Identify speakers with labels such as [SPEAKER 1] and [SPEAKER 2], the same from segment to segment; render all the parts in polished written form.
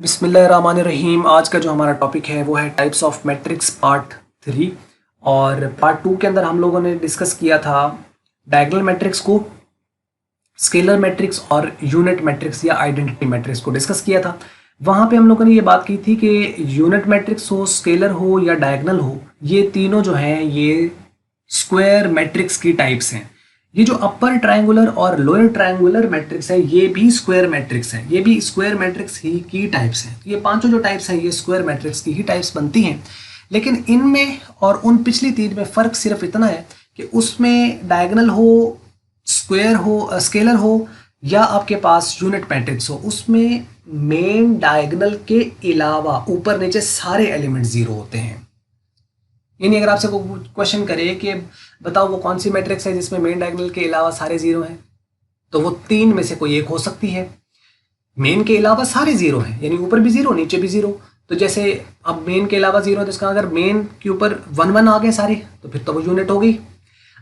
[SPEAKER 1] बिस्मिल्लाहिर्रहमानिर्रहीम। आज का जो हमारा टॉपिक है वो है टाइप्स ऑफ मैट्रिक्स पार्ट 3। और पार्ट 2 के अंदर हम लोगों ने डिस्कस किया था डायगोनल मैट्रिक्स को, स्केलर मैट्रिक्स और यूनिट मैट्रिक्स या आइडेंटिटी मैट्रिक्स को डिस्कस किया था। वहाँ पे हम लोगों ने ये बात की थी कि यूनिट मैट्रिक्स हो, स्केलर हो या डायगोनल हो, ये तीनों जो हैं ये स्क्वायर मैट्रिक्स की टाइप्स हैं। ये जो अपर ट्रायंगुलर और लोअर ट्रायंगुलर मैट्रिक्स है ये भी स्क्वायर मैट्रिक्स है, ये भी स्क्वायर मैट्रिक्स ही की टाइप्स हैं। ये पांचों जो टाइप्स हैं ये स्क्वायर मैट्रिक्स की ही टाइप्स बनती हैं। लेकिन इनमें और उन पिछली तीन में फ़र्क सिर्फ इतना है कि उसमें डायगोनल हो, स्क्वायर हो, स्केलर हो या आपके पास यूनिट मैट्रिक्स हो, उसमें मेन डायगोनल के अलावा ऊपर नीचे सारे एलिमेंट जीरो होते हैं। यानी अगर आपसे क्वेश्चन करे कि बताओ वो कौन सी मैट्रिक्स है जिसमें मेन डायगोनल के अलावा सारे जीरो हैं, तो वो तीन में से कोई एक हो सकती है। मेन के अलावा सारे जीरो हैं, यानी ऊपर भी जीरो नीचे भी जीरो। तो जैसे अब मेन के अलावा जीरो है तो इसका अगर मेन के ऊपर 1 1 आ गए सारे तो फिर तो वो यूनिट हो गई।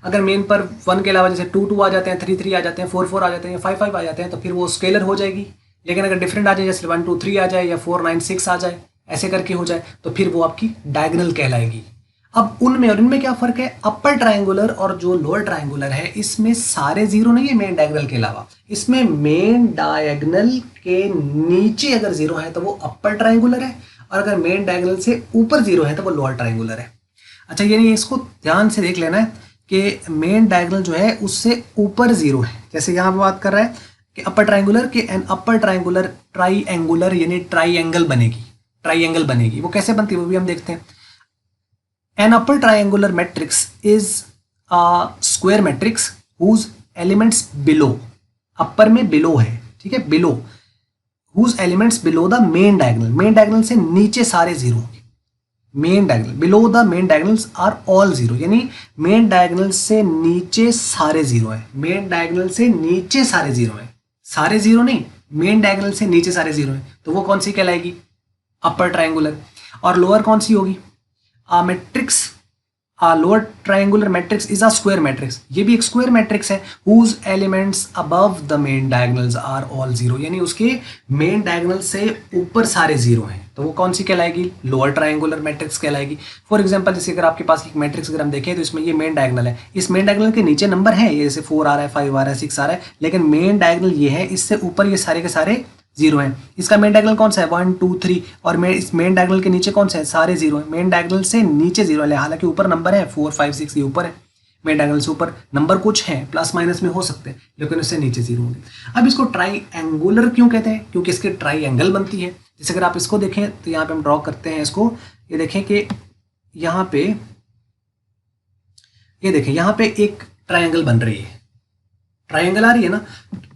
[SPEAKER 1] अगर मेन पर 1 के अलावा जैसे 2 2 आ जाते हैं, 3 3 आ जाते हैं, 4 4 आ जाते हैं, 5 5 आ जाते हैं तो फिर वो स्केलर हो जाएगी। लेकिन अगर डिफरेंट आ जाए जैसे 1 2 3 आ जाए या 4 9 6 आ जाए, ऐसे करके हो जाए तो फिर वो आपकी डायगोनल कहलाएगी। अब उनमें और इनमें क्या फ़र्क है? अपर ट्रायंगुलर और जो लोअर ट्रायंगुलर है इसमें सारे जीरो नहीं है मेन डायगोनल के अलावा। इसमें मेन डायगोनल के नीचे अगर जीरो है तो वो अपर ट्रायंगुलर है, और अगर मेन डायगोनल से ऊपर जीरो है तो वो लोअर ट्रायंगुलर है। अच्छा, यानी इसको ध्यान से देख लेना है कि मेन डायगोनल जो है उससे ऊपर जीरो है। जैसे यहाँ पे बात कर रहा है कि अपर ट्रायंगुलर के एन अपर ट्रायंगुलर ट्राईएंगुलर यानी ट्राईएंगल बनेगी। ट्राईएंगल बनेगी, वो कैसे बनती है वो भी हम देखते हैं। An upper triangular matrix is a square matrix whose elements below, upper में below है, ठीक है, below, whose elements below the main diagonal, main diagonal से नीचे सारे जीरो होंगे। Main diagonal below the main diagonals are all zero, यानी main diagonal से नीचे सारे जीरो हैं। मेन डायगोनल से नीचे सारे जीरो हैं, सारे जीरो नहीं, मेन डायगोनल से नीचे सारे जीरो हैं, तो वो कौन सी कहलाएगी? Upper triangular. और लोअर कौन सी होगी? Matrix lower triangular matrix is a square matrix, ये भी एक स्क्वायर मैट्रिक्स है। Whose elements above the main diagonals are all zero, यानी उसके मेन डायगोनल से ऊपर सारे जीरो हैं, तो वो कौन सी कहलाएगी? लोअर ट्रायंगुलर मैट्रिक्स कहलाएगी। फॉर एग्जांपल जैसे अगर आपके पास एक मैट्रिक्स अगर हम देखें तो इसमें ये मेन डायगोनल है, इस मेन डायगोनल के नीचे नंबर है, ये जैसे 4 आ रहा है, 5 आ रहा है, 6 आ रहा है, लेकिन मेन डायगोनल ये है, इससे ऊपर ये सारे के सारे जीरो है। इसका मेन डायगोनल कौन सा है? 1 2 3, और इस मेन डायगोनल के नीचे कौन सा है? सारे जीरो है। मेन डायगोनल से नीचे जीरो है, हालांकि ऊपर नंबर है 4 5 6, ये ऊपर है। मेन डायगोनल से ऊपर नंबर कुछ है, प्लस माइनस में हो सकते हैं, लेकिन उससे नीचे जीरो होंगे। अब इसको ट्राईएंगुलर क्यों कहते हैं? क्योंकि इसके ट्राईएंगल बनती है। जैसे अगर आप इसको देखें तो यहाँ पे हम ड्रॉ करते हैं इसको, ये देखें कि यहाँ पे, ये देखें यहाँ पे एक ट्रायंगल बन रही है, ट्रायंगल आ रही है ना,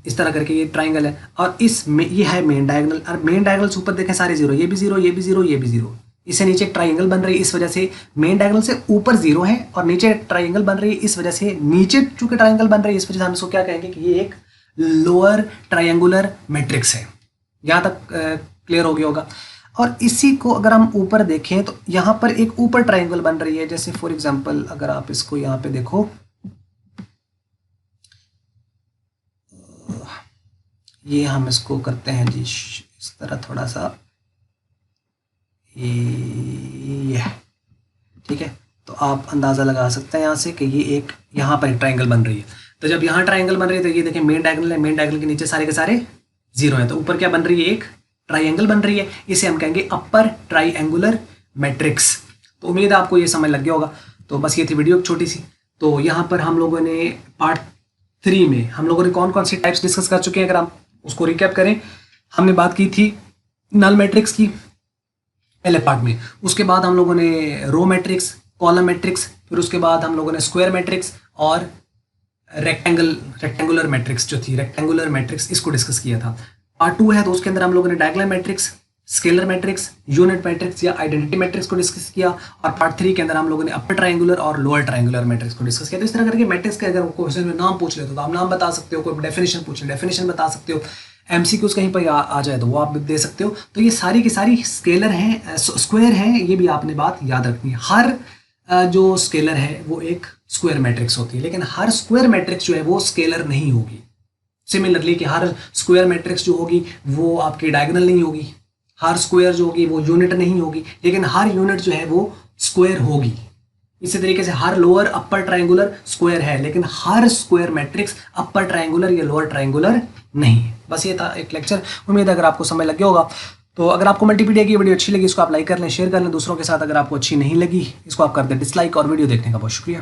[SPEAKER 1] इस तरह करके ये ट्रायंगल है, और इस में ये है मेन डायगोनल, और मेन डायगोनल से ऊपर देखें सारे जीरो, ये भी जीरो, ये भी जीरो, ये भी जीरो, इससे नीचे ट्रायंगल बन रही है, इस वजह से मेन डायगोनल से ऊपर जीरो है और नीचे ट्रायंगल बन रही है, इस वजह से नीचे चूंकि ट्रायंगल बन रही है इस वजह से हम इसको क्या कहेंगे कि ये एक लोअर ट्रायंगुलर मैट्रिक्स है। यहाँ तक क्लियर हो गया होगा। और इसी को अगर हम ऊपर देखें तो यहाँ पर एक ऊपर ट्रायंगल बन रही है। जैसे फॉर एग्जाम्पल अगर आप इसको यहाँ पे देखो, ये हम इसको करते हैं जी इस तरह थोड़ा सा, ये ठीक है, तो आप अंदाज़ा लगा सकते हैं यहाँ से कि ये एक यहाँ पर एक ट्रायंगल बन रही है। तो जब यहाँ ट्रायंगल बन रही है तो ये देखें मेन डायगोनल है, मेन डायगोनल के नीचे सारे के सारे जीरो हैं, तो ऊपर क्या बन रही है? एक ट्रायंगल बन रही है, इसे हम कहेंगे अपर ट्रायंगुलर मैट्रिक्स। तो उम्मीद है आपको ये समझ लग गया होगा। तो बस ये थी वीडियो छोटी सी। तो यहाँ पर हम लोगों ने पार्ट 3 में हम लोगों ने कौन कौन सी टाइप्स डिस्कस कर चुके हैं, अगर हम उसको रिकैप करें। हमने बात की थी नल मैट्रिक्स की पहले पार्ट में, उसके बाद हम लोगों ने रो मैट्रिक्स, कॉलम मैट्रिक्स, फिर उसके बाद हम लोगों ने स्क्वायर मैट्रिक्स और रेक्टेंगुलर मैट्रिक्स जो थी, रेक्टेंगुलर मैट्रिक्स, इसको डिस्कस किया था। पार्ट 2 है तो उसके अंदर हम लोगों ने diagonal matrix, scalar matrix, unit matrix या आइडेंटिटी मैट्रिक्स को डिस्कस किया, और पार्ट 3 के अंदर हम लोगों ने अपर ट्रायंगुलर और लोअर ट्रायंगुलर मैट्रिक्स को डिस्कस किया। तो इस तरह करके मैट्रिक्स के अगर क्वेश्चन में नाम पूछ लेते हो तो आप नाम बता सकते हो, कोई डेफिनेशन पूछ ले डेफिनेशन बता सकते हो, एमसीक्यूज कहीं पर आ जाए तो वो आप दे सकते हो। तो ये सारी की सारी स्केलर हैं, स्क्वायर हैं, ये भी आपने बात याद रखनी है। हर जो स्केलर है वो एक स्क्वायर मैट्रिक्स होती है, लेकिन हर स्क्वायर मैट्रिक्स जो है वो स्केलर नहीं होगी। सिमिलरली कि हर स्क्वायर मैट्रिक्स जो होगी वो आपकी डायगोनल नहीं होगी, हर स्क्वायर जो होगी वो यूनिट नहीं होगी, लेकिन हर यूनिट जो है वो स्क्वायर होगी। इसी तरीके से हर लोअर अपर ट्रायंगुलर स्क्वायर है, लेकिन हर स्क्वायर मैट्रिक्स अपर ट्रायंगुलर या लोअर ट्रायंगुलर नहीं। बस ये था एक लेक्चर। उम्मीद है अगर आपको समझ लग गया होगा। तो अगर आपको मल्टीपीडिया की वीडियो अच्छी लगी इसको आप लाइक कर लें, शेयर कर लें दूसरों के साथ। अगर आपको अच्छी नहीं लगी इसको आप कर दें डिसलाइक। और वीडियो देखने का बहुत शुक्रिया।